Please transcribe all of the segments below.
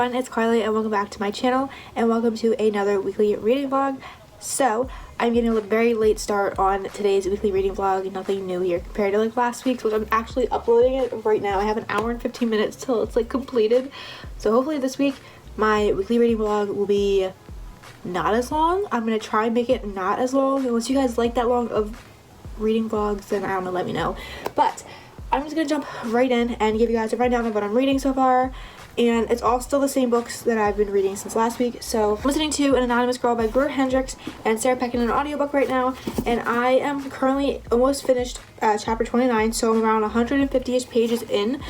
everyone, it's Carly and welcome back to my channel and welcome to another weekly reading vlog. So I'm getting a very late start on today's weekly reading vlog. Nothing new here compared to like last week's, which I'm actually uploading it right now. I have an hour and 15 minutes till it's like completed. So hopefully this week my weekly reading vlog will be not as long. I'm gonna try and make it not as long. Unless you guys like that long of reading vlogs, then I don't know, let me know. But I'm just gonna jump right in and give you guys a rundown of what I'm reading so far. And it's all still the same books that I've been reading since last week. So I'm listening to An Anonymous Girl by Brewer Hendricks and Sarah Peckin in an audiobook right now. And I am currently almost finished chapter 29, so I'm around 150-ish pages in.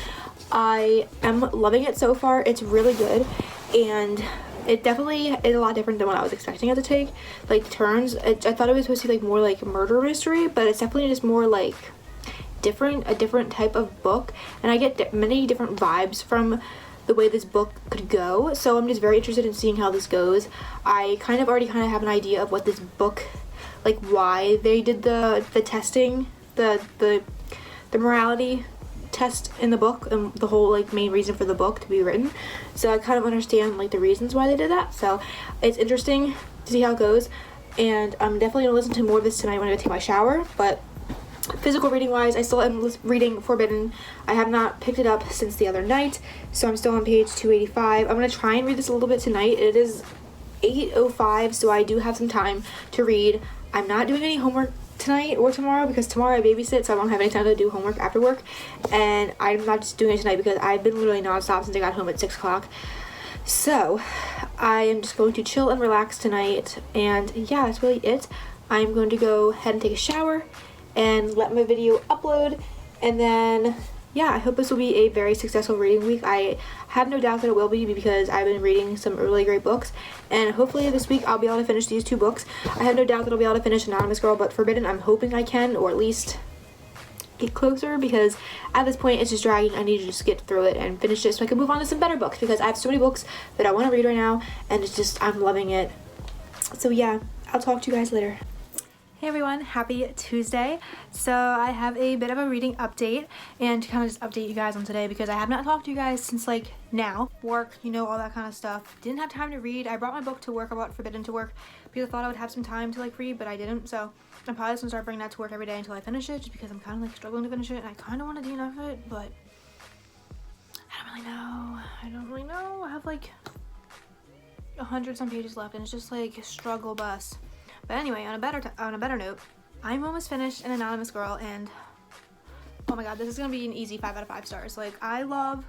I am loving it so far. It's really good. And it definitely is a lot different than what I was expecting it to take. Like turns, I thought it was supposed to be like more like murder mystery, but it's definitely just more like a different type of book. And I get many different vibes from the way this book could go, so I'm just very interested in seeing how this goes. I already have an idea of what this book, like why they did the testing, the morality test in the book, and the whole like main reason for the book to be written. So I kind of understand like the reasons why they did that. So it's interesting to see how it goes, and I'm definitely gonna listen to more of this tonight when I take my shower. But physical reading wise, I still am reading Forbidden. I have not picked it up since the other night, so I'm still on page 285. I'm going to try and read this a little bit tonight. It is 8:05, so I do have some time to read. I'm not doing any homework tonight or tomorrow because tomorrow I babysit, so I won't have any time to do homework after work. And I'm not just doing it tonight because I've been literally non-stop since I got home at 6 o'clock. So I am just going to chill and relax tonight, and yeah, that's really it. I'm going to go ahead and take a shower and let my video upload, and then yeah, I hope this will be a very successful reading week. I have no doubt that it will be because I've been reading some really great books, and hopefully this week I'll be able to finish these two books. I have no doubt that I'll be able to finish Anonymous Girl, but Forbidden I'm hoping I can, or at least get closer, because at this point it's just dragging. I need to just get through it and finish it so I can move on to some better books, because I have so many books that I want to read right now, and it's just, I'm loving it. So yeah, I'll talk to you guys later. Hey everyone, happy Tuesday. So I have a bit of a reading update, and to kind of just update you guys on today because I have not talked to you guys since like now. Work, you know, all that kind of stuff. Didn't have time to read. I brought my book to work. I brought Forbidden to work because I thought I would have some time to like read, but I didn't. So I'm probably just gonna start bringing that to work every day until I finish it, just because I'm kind of like struggling to finish it, and I kind of want to DNF it, but I don't really know. I have like 100 some pages left, and it's just like a struggle bus. But anyway, on a better note, I'm almost finished An Anonymous Girl, and oh my god, this is gonna be an easy 5 out of 5 stars. Like, I love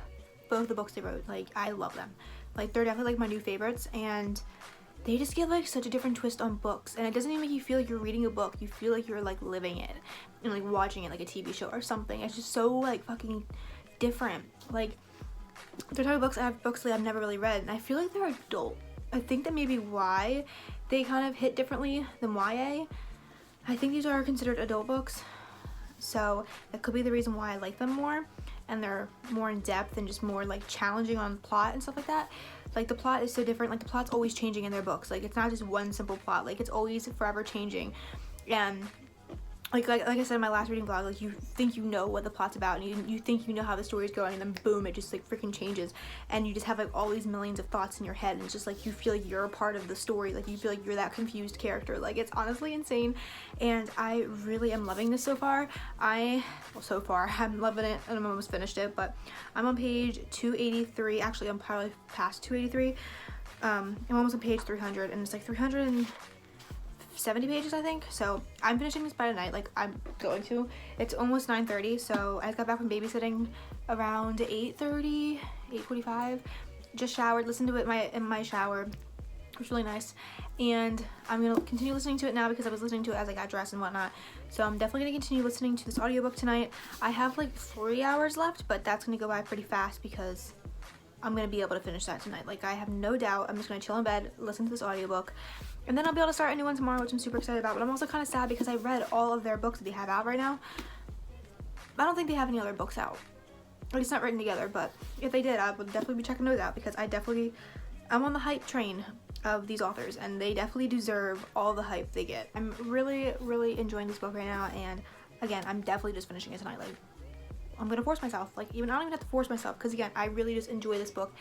both the books they wrote. Like, I love them. Like, they're definitely like my new favorites, and they just give like such a different twist on books, and it doesn't even make you feel like you're reading a book. You feel like you're like living it and like watching it like a TV show or something. It's just so like fucking different. Like, they're type of books, I have books that I've never really read, and I feel like they're adult. I think that maybe why they kind of hit differently than YA. I think these are considered adult books, so that could be the reason why I like them more, and they're more in depth and just more like challenging on plot and stuff like that. Like, the plot is so different. Like, the plot's always changing in their books. Like, it's not just one simple plot. Like, it's always forever changing. And like I said in my last reading vlog, like, you think you know what the plot's about, and you think you know how the story's going, and then boom, it just like freaking changes, and you just have like all these millions of thoughts in your head, and it's just like you feel like you're a part of the story. Like, you feel like you're that confused character. Like, it's honestly insane, and I really am loving this so far. I'm loving it, and I'm almost finished it, but I'm on page 283. Actually, I'm probably past 283. I'm almost on page 300, and it's like 370 pages, I think. So I'm finishing this by tonight. Like, I'm going to. It's almost 9:30, so I got back from babysitting around 8:30, 8:45. Just showered, listened to it in my shower. It was really nice, and I'm gonna continue listening to it now because I was listening to it as I got dressed and whatnot. So I'm definitely gonna continue listening to this audiobook tonight. I have like 3 hours left, but that's gonna go by pretty fast because I'm gonna be able to finish that tonight. Like, I have no doubt. I'm just gonna chill in bed, listen to this audiobook, and then I'll be able to start a new one tomorrow, which I'm super excited about. But I'm also kind of sad because I read all of their books that they have out right now. I don't think they have any other books out, at least not written together, but if they did, I would definitely be checking those out because I'm on the hype train of these authors, and they definitely deserve all the hype they get. I'm really, really enjoying this book right now, and again, I'm definitely just finishing it tonight. Like, I'm gonna force myself. Like, I don't even have to force myself, because again, I really just enjoy this book,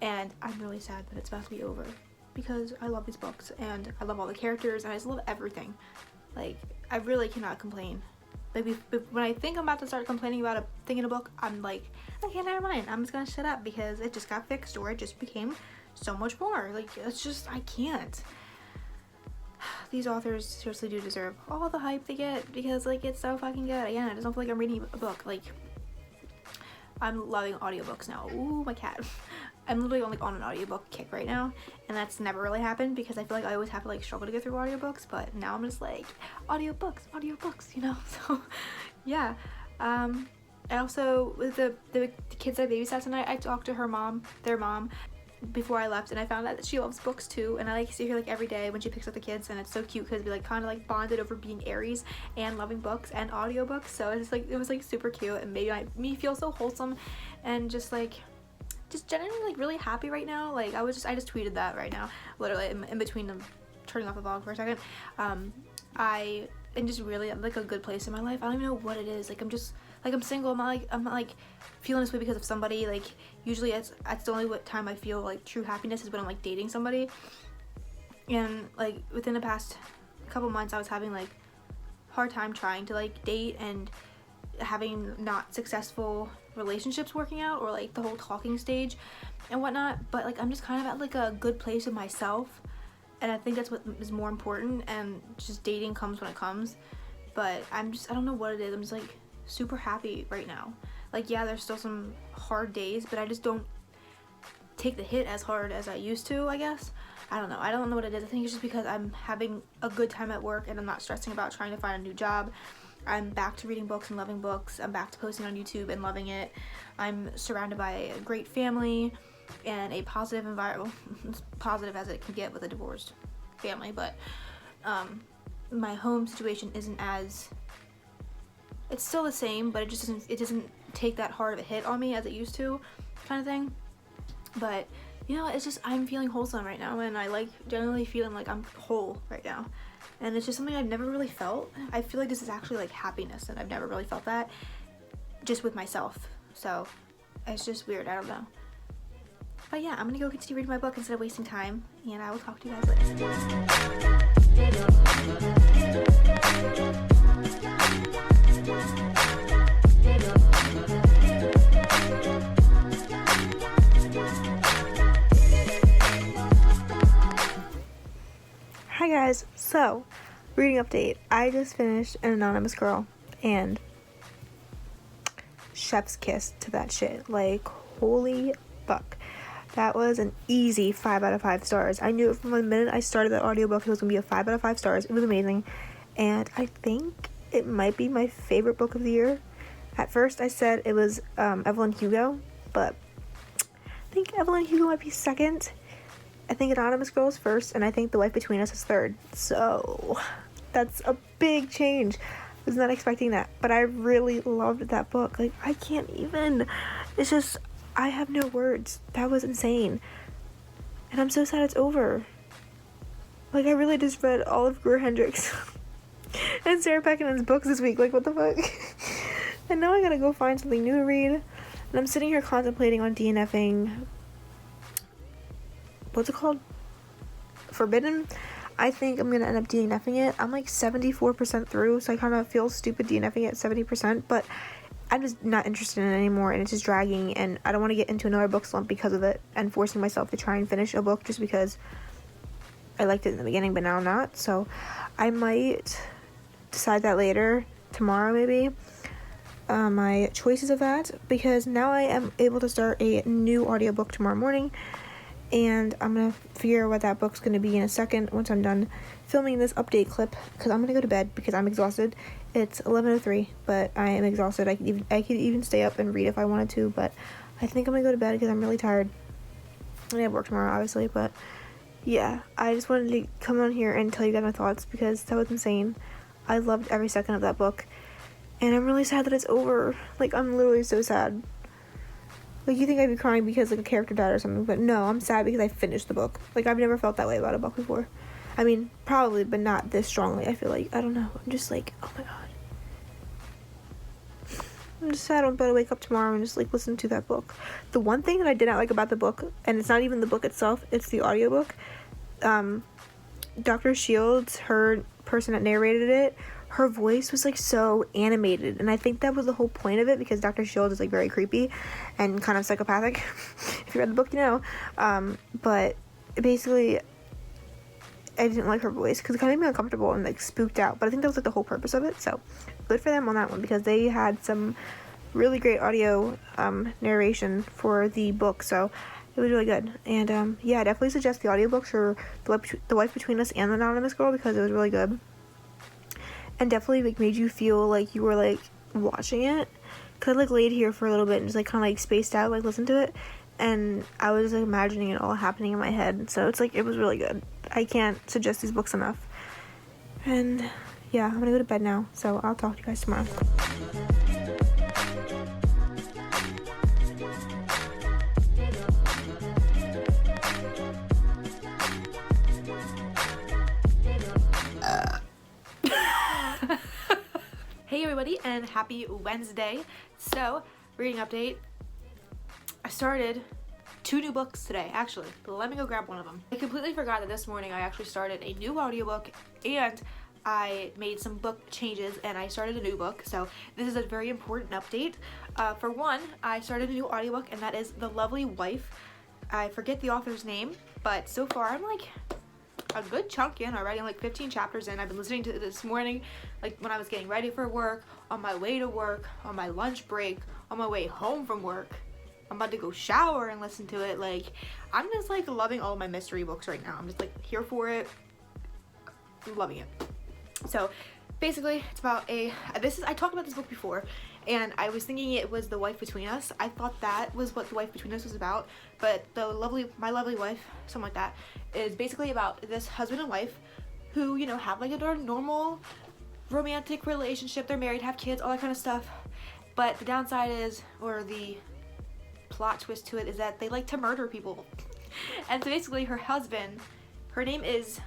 and I'm really sad that it's about to be over because I love these books and I love all the characters and I just love everything. Like, I really cannot complain. Like, when I think I'm about to start complaining about a thing in a book, I'm like, okay, never mind, I'm just gonna shut up because it just got fixed or it just became so much more. Like, it's just, I can't. These authors seriously do deserve all the hype they get because, like, it's so fucking good. Again, I just don't feel like I'm reading a book. Like, I'm loving audiobooks now. Ooh, my cat. I'm literally only on an audiobook kick right now, and that's never really happened because I feel like I always have to like struggle to get through audiobooks, but now I'm just like, audiobooks, you know? So, yeah. I also, with the kids I babysat tonight, I talked to their mom, before I left, and I found out that she loves books too, and I like see her like every day when she picks up the kids, and it's so cute because we like kind of like bonded over being Aries and loving books and audiobooks. So it's like, it was like super cute and made me feel so wholesome and just genuinely like really happy right now. Like, I just tweeted that right now, literally in between them turning off the vlog for a second. I am just really at like a good place in my life. I don't even know what it is. Like, I'm just like, I'm single. I'm not like feeling this way because of somebody. Like, usually it's the only time I feel like true happiness is when I'm like dating somebody. And like within the past couple months, I was having like hard time trying to like date and having not successful relationships working out, or like the whole talking stage and whatnot. But like, I'm just kind of at like a good place with myself, and I think that's what is more important, and just dating comes when it comes. But I don't know what it is. I'm just like super happy right now. Like, yeah, there's still some hard days, but I just don't take the hit as hard as I used to, I guess. I don't know what it is. I think it's just because I'm having a good time at work and I'm not stressing about trying to find a new job. I'm back to reading books and loving books. I'm back to posting on YouTube and loving it. I'm surrounded by a great family and a positive environment, positive as it can get with a divorced family, but my home situation isn't as, it's still the same, but it doesn't take that hard of a hit on me as it used to, kind of thing. But you know, it's just, I'm feeling wholesome right now, and I like generally feeling like I'm whole right now, and it's just something I've never really felt. I feel like this is actually like happiness, and I've never really felt that just with myself. So it's just weird, I don't know. But yeah, I'm gonna go continue reading my book instead of wasting time, and I will talk to you guys later. Hi guys, so reading update. I just finished An Anonymous Girl, and chef's kiss to that shit. Like, holy fuck. That was an easy 5 out of 5 stars. I knew it from the minute I started that audiobook it was going to be a 5 out of 5 stars. It was amazing. And I think it might be my favorite book of the year. At first I said it was Evelyn Hugo, but I think Evelyn Hugo might be second. I think Anonymous Girl is first, and I think The Life Between Us is third. So that's a big change. I was not expecting that, but I really loved that book. Like, I can't even. It's just, I have no words. That was insane. And I'm so sad it's over. Like, I really just read all of Greer Hendricks and Sarah Pekkinen's books this week. Like, what the fuck? And now I gotta go find something new to read. And I'm sitting here contemplating on DNFing. What's it called? Forbidden? I think I'm gonna end up DNFing it. I'm like 74% through, so I kind of feel stupid DNFing it at 70%, but I'm just not interested in it anymore, and it's just dragging, and I don't want to get into another book slump because of it, and forcing myself to try and finish a book just because I liked it in the beginning, but now I'm not. So I might decide that later, tomorrow maybe, my choices of that, because now I am able to start a new audiobook tomorrow morning, and I'm gonna figure out what that book's gonna be in a second once I'm done filming this update clip, because I'm gonna go to bed because I'm exhausted. It's 11:03, but I am exhausted. I could even stay up and read if I wanted to, but I think I'm gonna go to bed because I'm really tired. I have work tomorrow, obviously, but yeah, I just wanted to come on here and tell you guys my thoughts because that was insane. I loved every second of that book, and I'm really sad that it's over. Like, I'm literally so sad. Like, you think I'd be crying because, like, a character died or something, but no, I'm sad because I finished the book. Like, I've never felt that way about a book before. I mean, probably, but not this strongly. I feel like, I don't know, I'm just like, oh my god. I'm just sad I'm about to wake up tomorrow and just like listen to that book. The one thing that I did not like about the book, and it's not even the book itself, it's the audiobook. Dr. Shields, her person that narrated it, her voice was like so animated, and I think that was the whole point of it, because Dr. Shields is like very creepy and kind of psychopathic. If you read the book, you know. But basically, I didn't like her voice because it kind of made me uncomfortable and like spooked out. But I think that was like the whole purpose of it. So good for them on that one, because they had some really great audio narration for the book. So it was really good. And yeah, I definitely suggest the audiobooks for The Wife Between Us and The Anonymous Girl, because it was really good. And definitely like made you feel like you were like watching it. Cause I like laid here for a little bit and just like kind of like spaced out, like listened to it, and I was like imagining it all happening in my head. So it's like, it was really good. I can't suggest these books enough. And yeah, I'm gonna go to bed now, so I'll talk to you guys tomorrow. Hey everybody, and happy Wednesday. So, reading update. I started 2 new books today, actually. Let me go grab one of them. I completely forgot that this morning I actually started a new audiobook, and I made some book changes and I started a new book. So this is a very important update. For one, I started a new audiobook, and that is The Lovely Wife. I forget the author's name, but so far I'm like a good chunk in already. I'm like 15 chapters in. I've been listening to it this morning, like when I was getting ready for work, on my way to work, on my lunch break, on my way home from work. I'm about to go shower and listen to it. Like, I'm just like loving all my mystery books right now. I'm just like here for it. I'm loving it. So basically it's about I talked about this book before, and I was thinking it was The Wife Between Us. I thought that was what The Wife Between Us was about, but My Lovely Wife, something like that, is basically about this husband and wife who, you know, have like a normal romantic relationship. They're married, have kids, all that kind of stuff. But the downside is, or the plot twist to it, is that they like to murder people. And so basically her husband, her name is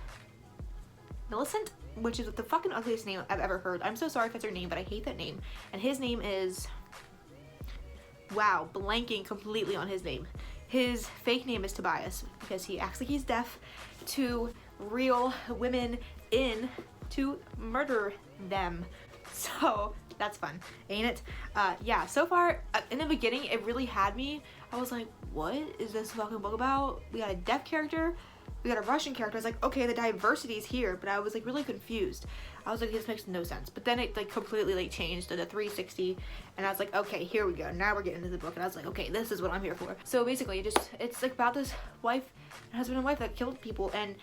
Millicent, which is the fucking ugliest name I've ever heard. I'm so sorry if that's her name, but I hate that name. And his name is, wow, blanking completely on his name. His fake name is Tobias, because he acts like he's deaf to real women in to murder them. So that's fun, ain't it? Yeah, so far in the beginning it really had me. I was like, what is this fucking book about? We got a deaf character, we got a Russian character. I was like, okay, the diversity is here, but I was like really confused. I was like, this makes no sense. But then it like completely like changed to the 360, and I was like, okay, here we go. Now we're getting into the book, and I was like, okay, this is what I'm here for. So basically, it's like about this husband and wife that killed people, and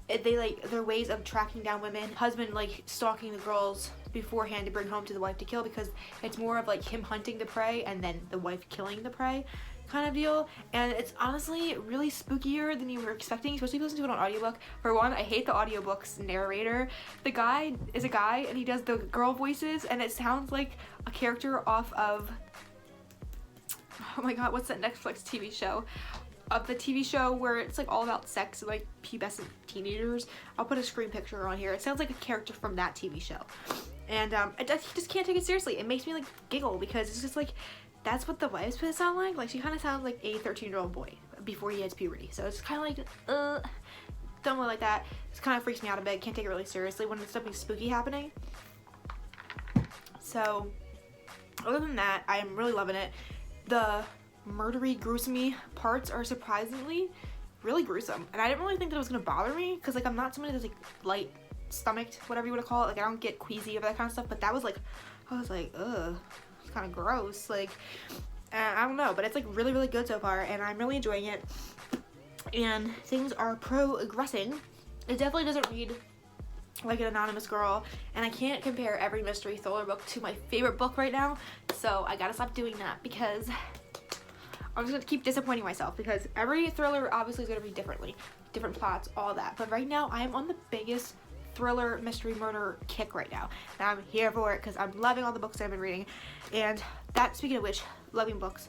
they like their ways of tracking down women. Husband like stalking the girls beforehand to bring home to the wife to kill, because it's more of like him hunting the prey and then the wife killing the prey kind of deal. And it's honestly really spookier than you were expecting, especially if you listen to it on audiobook. For one, I hate the audiobook's narrator. The guy is a guy, and he does the girl voices, and it sounds like a character off of, oh my god, what's that Netflix TV show? Of the TV show where it's like all about sex and like pubescent teenagers. I'll put a screen picture on here. It sounds like a character from that TV show. And I just can't take it seriously. It makes me like giggle, because it's just like, that's what the wife's supposed to sound like. Like, she kind of sounds like a 13-year-old boy before he hits puberty. So it's kind of like, don't look like that. It kind of freaks me out a bit. Can't take it really seriously when there's something spooky happening. So other than that, I am really loving it. The murdery, gruesome parts are surprisingly really gruesome, and I didn't really think that it was gonna bother me, because like I'm not somebody that's like light stomached, whatever you want to call it. Like, I don't get queasy over that kind of stuff, but that was like, I was like, ugh, it's kind of gross. Like, I don't know, but it's like really, really good so far, and I'm really enjoying it, and things are progressing. It definitely doesn't read like an Anonymous Girl, and I can't compare every mystery thriller book to my favorite book right now, so I gotta stop doing that, because I'm just gonna keep disappointing myself, because every thriller obviously is gonna read differently, different plots, all that. But right now, I am on the biggest thriller, mystery, murder kick right now, and I'm here for it, because I'm loving all the books I've been reading. And that, speaking of which, loving books,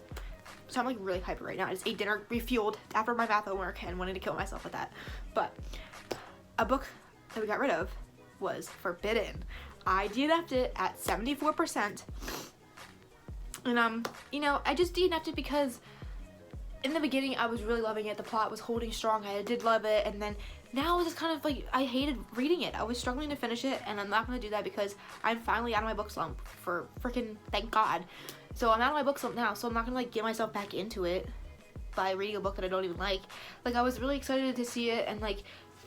so I'm like really hyped right now. I just ate dinner, refueled after my math homework, and wanted to kill myself with that. But a book that we got rid of was Forbidden. I DNF'd it at 74%. And you know, I just DNF'd it because in the beginning I was really loving it. The plot was holding strong. I did love it, and then now it's just kind of like I hated reading it. I was struggling to finish it, and I'm not gonna do that because I'm finally out of my book slump for freaking thank God. So I'm out of my book slump now, so I'm not gonna like get myself back into it by reading a book that I don't even like. Like, I was really excited to see it, and like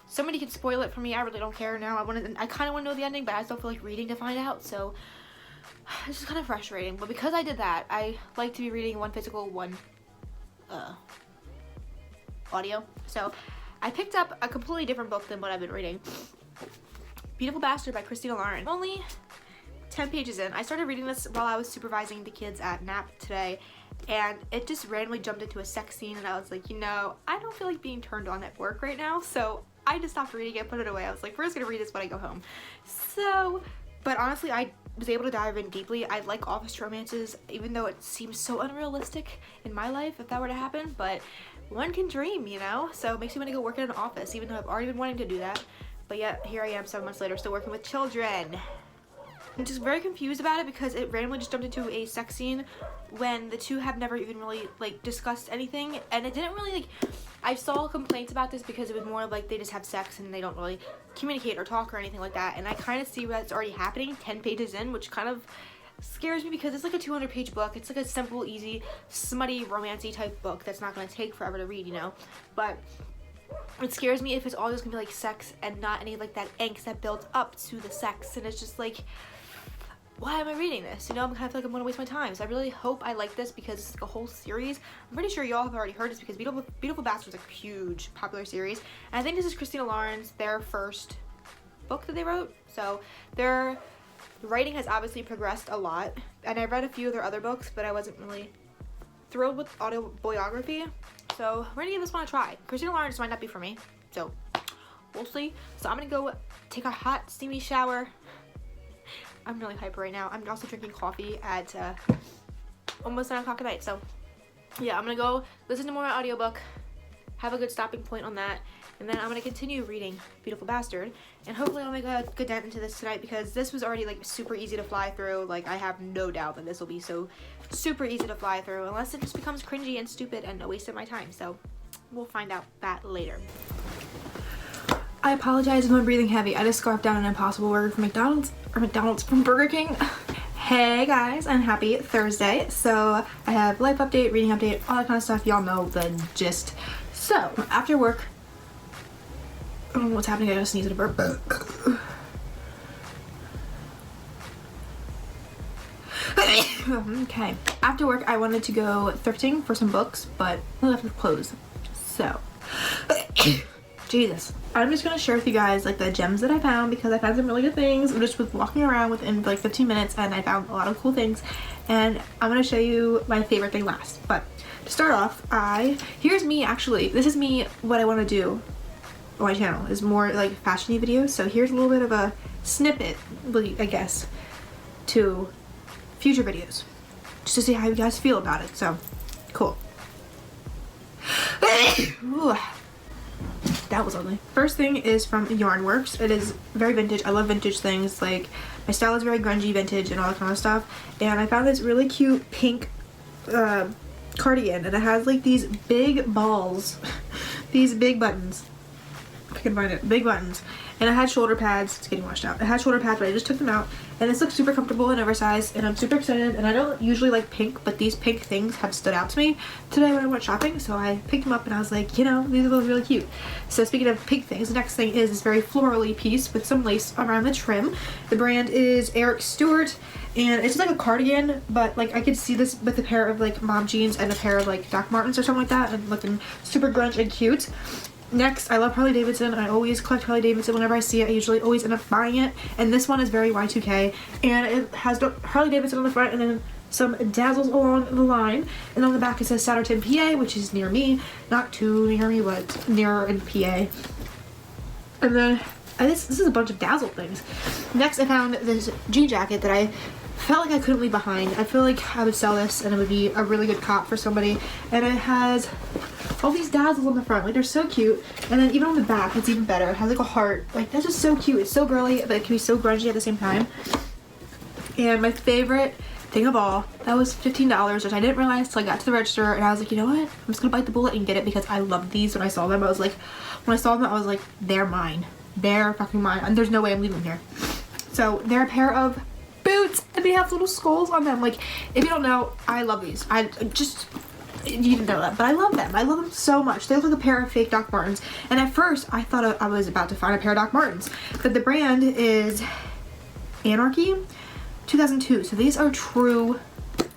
somebody can spoil it for me. I really don't care now. I kind of want to know the ending, but I still feel like reading to find out. So it's just kind of frustrating. But because I did that, I like to be reading one physical, one audio. So I picked up a completely different book than what I've been reading. Beautiful Bastard by Christina Lauren. Only 10 pages in. I started reading this while I was supervising the kids at nap today, and it just randomly jumped into a sex scene, and I was like, you know, I don't feel like being turned on at work right now, so I just stopped reading it, put it away. I was like, we're just gonna read this when I go home. So, but honestly, I was able to dive in deeply. I like office romances, even though it seems so unrealistic in my life if that were to happen, but one can dream, you know? So it makes me want to go work in an office, even though I've already been wanting to do that. But yet, here I am 7 months later, still working with children. I'm just very confused about it because it randomly just jumped into a sex scene when the two have never even really like discussed anything, and it didn't really like, I saw complaints about this because it was more like they just have sex and they don't really communicate or talk or anything like that, and I kind of see that's already happening 10 pages in, which kind of scares me because it's like a 200-page book. It's like a simple, easy, smutty, romancy type book that's not going to take forever to read, you know, but it scares me if it's all just gonna be like sex and not any like that angst that builds up to the sex, and it's just like, why am I reading this? You know, I'm kind of like I'm gonna waste my time. So I really hope I like this because it's like a whole series. I'm pretty sure y'all have already heard this because Beautiful Bastard is a huge popular series, and I think this is Christina Lauren's their first book that they wrote. So their writing has obviously progressed a lot, and I read a few of their other books, but I wasn't really thrilled with autobiography. So we're gonna give this one a try. Christina Lauren just might not be for me, so we'll see. So I'm gonna go take a hot, steamy shower. I'm really hyper right now. I'm also drinking coffee at almost 9 o'clock at night. So yeah, I'm gonna go listen to more of my audiobook, have a good stopping point on that, and then I'm gonna continue reading Beautiful Bastard, and hopefully I'll make a good dent into this tonight because this was already like super easy to fly through. Like, I have no doubt that this will be so super easy to fly through unless it just becomes cringy and stupid and a waste of my time. So we'll find out that later. I apologize if I'm breathing heavy. I just scarfed down an Impossible Burger from McDonald's from Burger King. Hey guys, and happy Thursday. So I have life update, reading update, all that kind of stuff. Y'all know the gist. So after work, I don't know what's happening. I just sneezed at a burp. Okay. After work, I wanted to go thrifting for some books, but I left with clothes. So, Jesus. I'm just gonna share with you guys like the gems that I found because I found some really good things. I just was walking around within like 15 minutes and I found a lot of cool things, and I'm gonna show you my favorite thing last. But to start off, here's me actually. This is me, what I want to do on my channel is more like fashion-y videos. So here's a little bit of a snippet, I guess, to future videos, just to see how you guys feel about it. So cool. Ooh, that was ugly. First thing is from Yarnworks. It is very vintage. I love vintage things. Like, my style is very grungy vintage and all that kind of stuff. And I found this really cute pink cardigan, and it has like these big balls, these big buttons. If I can find it, big buttons. And it had shoulder pads. It's getting washed out. It had shoulder pads, but I just took them out. And this looks super comfortable and oversized, and I'm super excited. And I don't usually like pink, but these pink things have stood out to me today when I went shopping. So I picked them up and I was like, you know, these are really cute. So speaking of pink things, the next thing is this very florally piece with some lace around the trim. The brand is Eric Stewart, and it's like a cardigan, but like I could see this with a pair of like mom jeans and a pair of like Doc Martens or something like that, and looking super grunge and cute. Next, I love Harley Davidson. I always collect Harley Davidson. Whenever I see it, I usually always end up buying it. And this one is very Y2K. And it has Harley Davidson on the front and then some dazzles along the line. And on the back it says Satterton, PA, which is near me. Not too near me, but nearer in PA. And then, this is a bunch of dazzle things. Next, I found this jean jacket that I felt like I couldn't leave behind. I feel like I would sell this and it would be a really good cop for somebody. And it has all these dazzles on the front, like they're so cute, and then even on the back it's even better. It has like a heart, like that's just so cute. It's so girly, but it can be so grungy at the same time. And my favorite thing of all. That was $15, which I didn't realize till I got to the register, and I was like, you know what? I'm just gonna bite the bullet and get it because I loved these when I saw them. I was like, they're mine. They're fucking mine. And there's no way I'm leaving here. So they're a pair of boots, and they have little skulls on them. Like, if you don't know, I love these. You didn't know that, but I love them. I love them so much. They look like a pair of fake Doc Martens. And at first, I thought I was about to find a pair of Doc Martens. But the brand is Anarchy 2002. So these are true,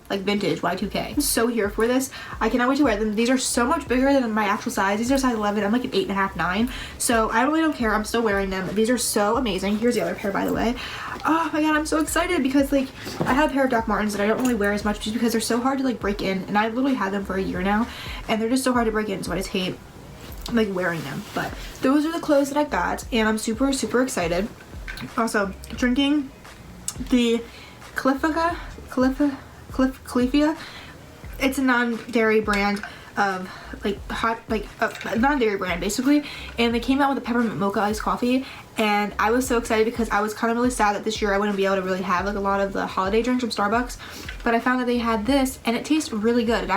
like, vintage Y2K. I'm so here for this. I cannot wait to wear them. These are so much bigger than my actual size. These are size 11. I'm like an 8.5, 9. So I really don't care. I'm still wearing them. These are so amazing. Here's the other pair, by the way. Oh my god, I'm so excited because, like, I have a pair of Doc Martens that I don't really wear as much just because they're so hard to, like, break in. And I've literally had them for a year now. And they're just so hard to break in, so I just hate, like, wearing them. But those are the clothes that I got. And I'm super, super excited. Also, drinking the Califia. It's a non-dairy brand of, like, a non-dairy brand basically, and they came out with a peppermint mocha iced coffee, and I was so excited because I was kind of really sad that this year I wouldn't be able to really have, like, a lot of the holiday drinks from Starbucks, but I found that they had this and it tastes really good. I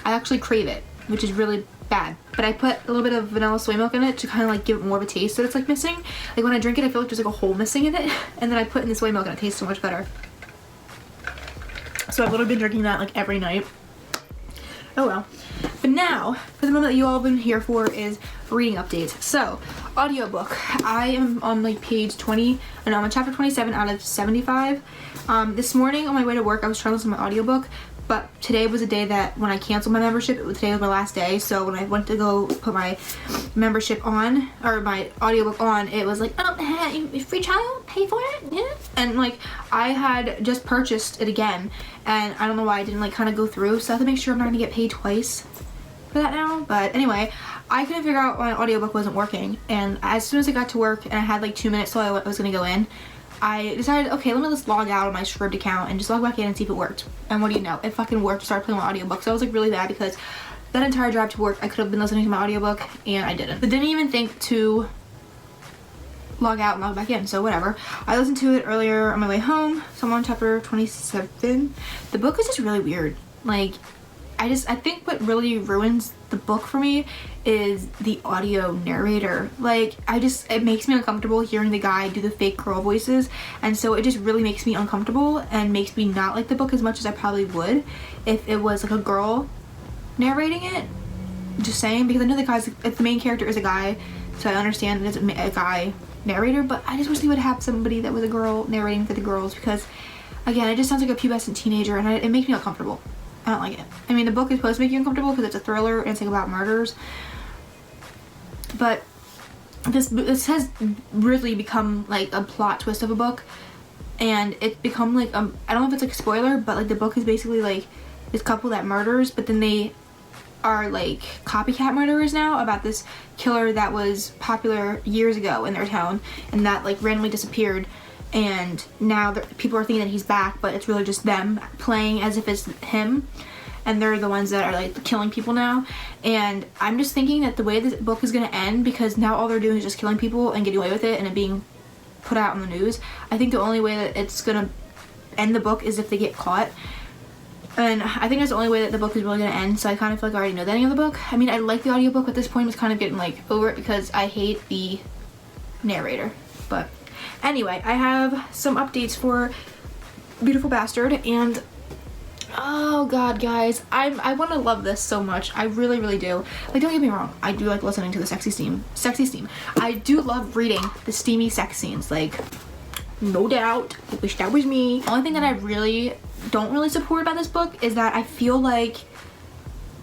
actually crave it, which is really bad, but I put a little bit of vanilla soy milk in it to kind of, like, give it more of a taste that it's, like, missing. Like, when I drink it I feel like there's, like, a hole missing in it, and then I put in the soy milk and it tastes so much better. So I've literally been drinking that, like, every night. Oh well. But now, for the moment that you all have been here for is reading updates. So, audiobook. I am on, like, page 20, and I'm on chapter 27 out of 75. This morning on my way to work I was trying to listen to my audiobook, but today was a day that when I canceled my membership, today was my last day, so when I went to go put my membership on, or my audiobook on, it was like, oh, free trial, pay for it, yeah. And, like, I had just purchased it again, and I don't know why I didn't, like, kind of go through, so I have to make sure I'm not going to get paid twice for that now. But anyway, I couldn't figure out why my audiobook wasn't working, and as soon as I got to work and I had, like, 2 minutes till I was going to go in, I decided, okay, let me just log out of my Scribd account and just log back in and see if it worked. And what do you know? It fucking worked. I started playing my audiobook. So I was, like, really bad because that entire drive to work I could have been listening to my audiobook and I didn't. But didn't even think to log out and log back in, so whatever. I listened to it earlier on my way home, so I'm on chapter 27. The book is just really weird. Like, I think what really ruins the book for me is the audio narrator. Like, it makes me uncomfortable hearing the guy do the fake girl voices, and so it just really makes me uncomfortable and makes me not like the book as much as I probably would if it was, like, a girl narrating it. Just saying, because I know if the main character is a guy, so I understand that it's a guy narrator, but I just wish they would have somebody that was a girl narrating for the girls, because, again, it just sounds like a pubescent teenager, and it makes me uncomfortable. I don't like it. I mean, the book is supposed to make you uncomfortable because it's a thriller and it's, like, about murders, but this has really become, like, a plot twist of a book, and it's become, like, I don't know if it's, like, a spoiler, but, like, the book is basically, like, this couple that murders, but then they are, like, copycat murderers now about this killer that was popular years ago in their town and that, like, randomly disappeared, and now people are thinking that he's back, but it's really just them playing as if it's him, and they're the ones that are, like, killing people now. And I'm just thinking that the way this book is going to end, because now all they're doing is just killing people and getting away with it and it being put out on the news, I think the only way that it's going to end the book is if they get caught. And I think that's the only way that the book is really going to end, so I kind of feel like I already know the ending of the book. I mean, I like the audiobook, but at this point it's kind of getting, like, over it because I hate the narrator. But anyway, I have some updates for Beautiful Bastard, and oh god, guys, I want to love this so much. I really, really do. Like, don't get me wrong, I do like listening to the sexy steam. I do love reading the steamy sex scenes, like, no doubt. I wish that was me. The only thing that I really don't really support about this book is that I feel like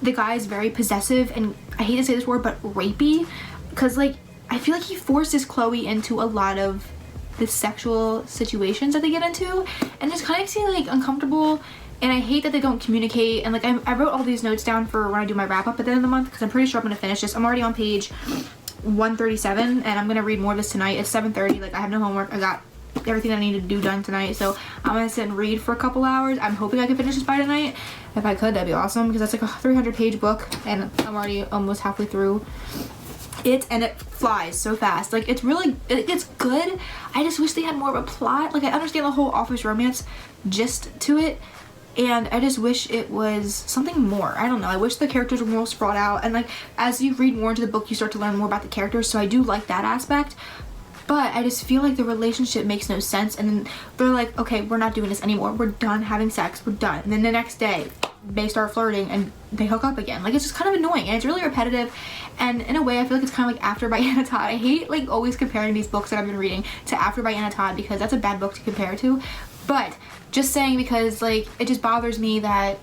the guy is very possessive, and I hate to say this word, but rapey, because, like, I feel like he forces Chloe into a lot of the sexual situations that they get into, and just kind of makes me, like, uncomfortable, and I hate that they don't communicate. And, like, I wrote all these notes down for when I do my wrap up at the end of the month, because I'm pretty sure I'm going to finish this. I'm already on page 137, and I'm going to read more of this tonight. It's 7:30, like, I have no homework. I got everything I need to do done tonight, so I'm gonna sit and read for a couple hours. I'm hoping I can finish this by tonight. If I could, that'd be awesome, because that's like a 300-page book, and I'm already almost halfway through it, and it flies so fast. Like, it's good. I just wish they had more of a plot. Like, I understand the whole office romance gist to it, and I just wish it was something more. I don't know, I wish the characters were more sprawled out, and like as you read more into the book you start to learn more about the characters, so I do like that aspect. But I just feel like the relationship makes no sense, and then they're like, okay, we're not doing this anymore, we're done having sex, we're done, and then the next day they start flirting and they hook up again. Like, it's just kind of annoying, and it's really repetitive, and in a way I feel like it's kind of like After by Anna Todd. I hate like always comparing these books that I've been reading to After by Anna Todd, because that's a bad book to compare to, but just saying, because like it just bothers me that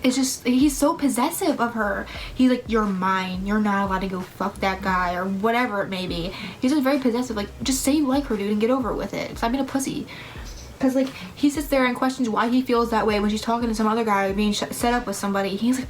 it's just, he's so possessive of her. He's like, you're mine, you're not allowed to go fuck that guy, or whatever it may be. He's just very possessive. Like, just say you like her, dude, and get over it with it. Stop being a pussy. Because like, he sits there and questions why he feels that way when she's talking to some other guy or being set up with somebody. He's like,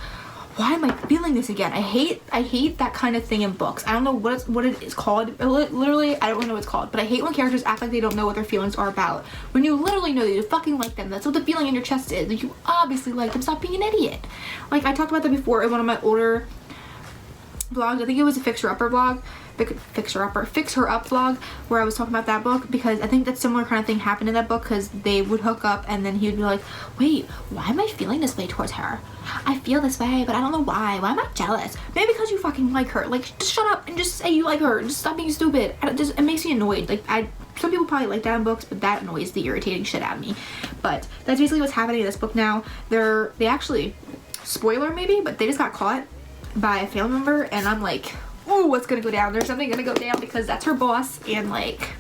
why am I feeling this again? I hate that kind of thing in books. I don't know what it is called. Literally, I don't know what it's called. But I hate when characters act like they don't know what their feelings are about, when you literally know that you fucking like them. That's what the feeling in your chest is. Like, you obviously like them. Stop being an idiot. Like, I talked about that before in one of my older vlogs. I think it was a Fix Her Up vlog, where I was talking about that book, because I think that similar kind of thing happened in that book, because they would hook up and then he would be like, wait, why am I feeling this way towards her? I feel this way, but I don't know why. Why am I jealous? Maybe because you fucking like her. Like, just shut up and just say you like her. Just stop being stupid. It makes me annoyed. Like, some people probably like that in books, but that annoys the irritating shit out of me. But that's basically what's happening in this book now. They actually, spoiler maybe, but they just got caught by a family member, and I'm like, oh, what's gonna go down? There's something gonna go down, because that's her boss, and like,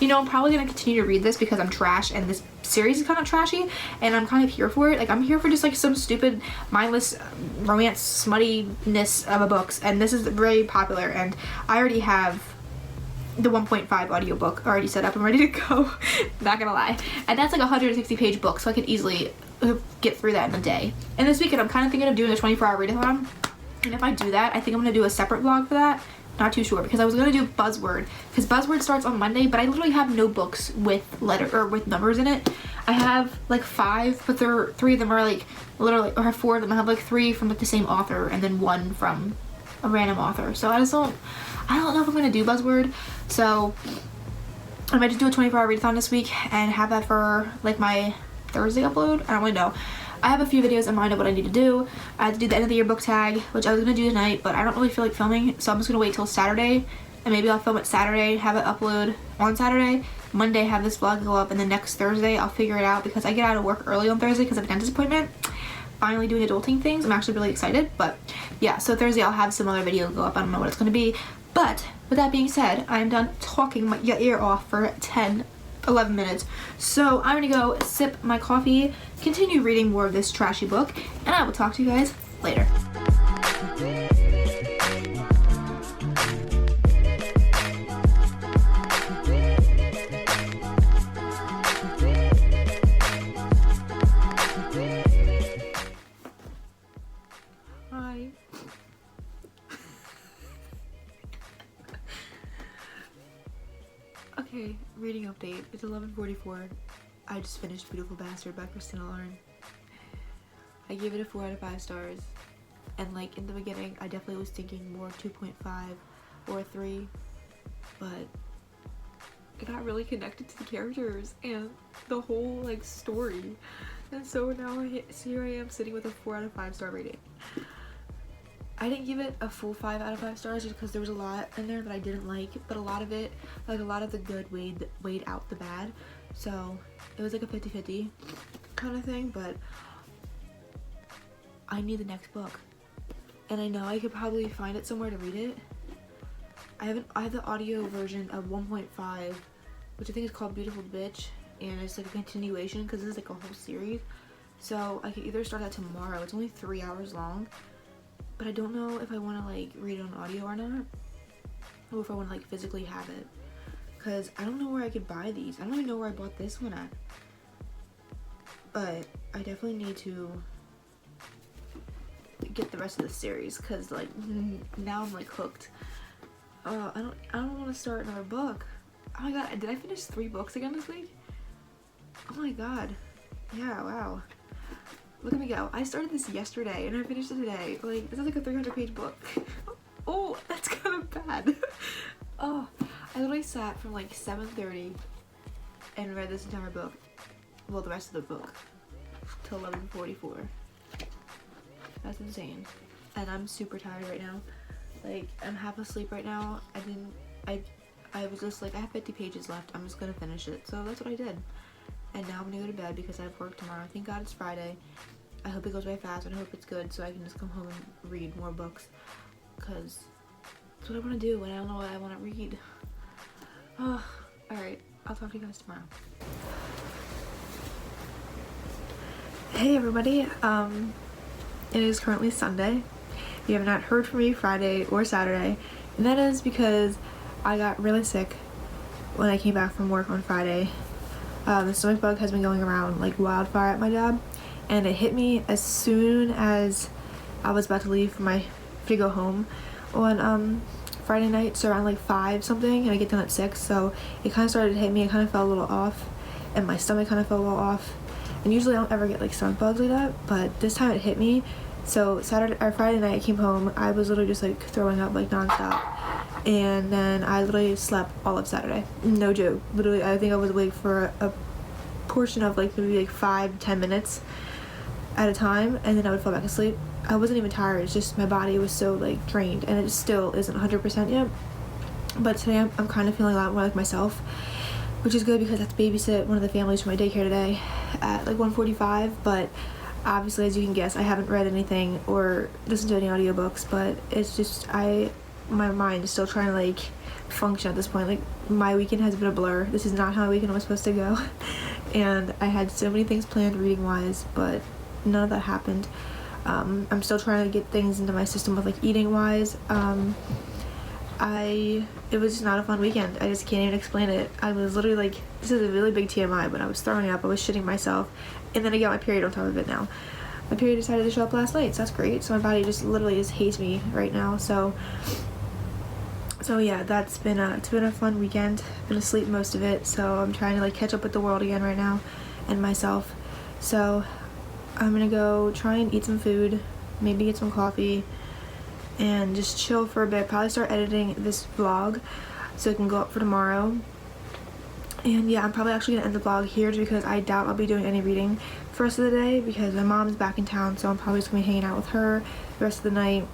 you know, I'm probably gonna continue to read this because I'm trash, and this series is kind of trashy, and I'm kind of here for it. Like, I'm here for just like some stupid, mindless romance smuttiness of a books, and this is very popular, and I already have the 1.5 audiobook already set up and ready to go. Not gonna lie. And that's like a 160-page book, so I could easily get through that in a day. And this weekend I'm kind of thinking of doing a 24-hour readathon. And if I do that, I think I'm going to do a separate vlog for that. Not too sure, because I was going to do Buzzword, because Buzzword starts on Monday, but I literally have no books with with numbers in it. I have like 5, but 3 of them are like literally, or I have 4 of them. I have like 3 from like the same author and then 1 from a random author. So I don't know if I'm going to do Buzzword. So I might just do a 24-hour readathon this week and have that for like my Thursday upload. I don't really know. I have a few videos in mind of what I need to do. I have to do the end of the year book tag, which I was going to do tonight, but I don't really feel like filming, so I'm just going to wait till Saturday, and maybe I'll film it Saturday, have it upload on Saturday, Monday have this vlog go up, and then next Thursday I'll figure it out, because I get out of work early on Thursday because of a dentist appointment. Finally doing adulting things. I'm actually really excited, but yeah, so Thursday I'll have some other video go up. I don't know what it's going to be, but with that being said, I'm done talking my ear off for 11 minutes. So I'm gonna go sip my coffee, continue reading more of this trashy book, and I will talk to you guys later. Hi. Okay, reading update. It's 11:44. I just finished Beautiful Bastard by Christina Lauren. I gave it a 4 out of 5 stars. And like in the beginning, I definitely was thinking more 2.5 or 3. But I got really connected to the characters and the whole like story. And so now here I am sitting with a 4 out of 5 star rating. I didn't give it a full 5 out of 5 stars just because there was a lot in there that I didn't like, but a lot of it, like a lot of the good weighed out the bad, so it was like a 50-50 kind of thing. But I need the next book, and I know I could probably find it somewhere to read it. I have the audio version of 1.5, which I think is called Beautiful Bitch, and it's like a continuation because this is like a whole series, so I could either start that tomorrow. It's only 3 hours long. But I don't know if I want to like read it on audio or not, or if I want to like physically have it, because I don't know where I could buy these. I don't even know where I bought this one at, but I definitely need to get the rest of the series, because like now I'm like hooked. I don't want to start another book. Oh my god, did I finish 3 books again this week? Oh my god, yeah, wow. Look at me go. I started this yesterday and I finished it today. Like, this is like a 300-page book. Oh, that's kind of bad. Oh, I literally sat from like 7:30 and read this entire book. Well, the rest of the book. to 11:44. That's insane. And I'm super tired right now. Like, I'm half asleep right now. I was just like, I have 50 pages left. I'm just gonna finish it. So that's what I did. And now I'm gonna go to bed because I have work tomorrow. Thank God it's Friday. I hope it goes by fast and I hope it's good so I can just come home and read more books. Because that's what I want to do when I don't know what I want to read. Oh, alright. I'll talk to you guys tomorrow. Hey everybody. It is currently Sunday. You have not heard from me Friday or Saturday. And that is because I got really sick when I came back from work on Friday. The stomach bug has been going around like wildfire at my job, and it hit me as soon as I was about to leave to go home on Friday night, so around like 5 something, and I get done at 6, so it kind of started to hit me. It kind of fell a little off, and my stomach kind of fell a little off, and usually I don't ever get like stomach bugs like that, but this time it hit me. So Friday night I came home, I was literally just like throwing up like nonstop, and then I literally slept all of Saturday. No joke. Literally, I think I was awake for a portion of like maybe like 5-10 minutes at a time, and then I would fall back asleep. I wasn't even tired. It's just my body was so like drained, and it still isn't 100% yet. But today I'm kind of feeling a lot more like myself, which is good because I have to babysit one of the families from my daycare today at like 1:45. But obviously, as you can guess, I haven't read anything or listened to any audiobooks, but it's just my mind is still trying to like function at this point. Like, my weekend has been a blur. This is not how my weekend was supposed to go. And I had so many things planned reading wise, but none of that happened. I'm still trying to get things into my system with like eating wise. It was just not a fun weekend. I just can't even explain it. I was literally like, this is a really big TMI, but I was throwing up, I was shitting myself, and then I got my period on top of it now. My period decided to show up last night, so that's great. So my body just literally just hates me right now. So yeah, it's been a fun weekend. Been asleep most of it, so I'm trying to like catch up with the world again right now and myself. So I'm gonna go try and eat some food, maybe get some coffee, and just chill for a bit. Probably start editing this vlog so it can go up for tomorrow. And yeah, I'm probably actually gonna end the vlog here just because I doubt I'll be doing any reading for the rest of the day because my mom's back in town, so I'm probably just gonna be hanging out with her the rest of the night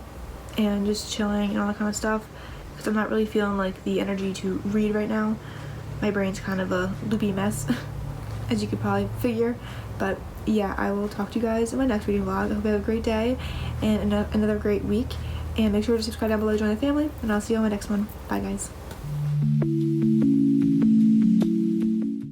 and just chilling and all that kind of stuff because I'm not really feeling like the energy to read right now. My brain's kind of a loopy mess as you could probably figure. But yeah, I will talk to you guys in my next reading vlog. I hope you have a great day and another great week, and make sure to subscribe down below to join the family, and I'll see you on my next one. Bye guys.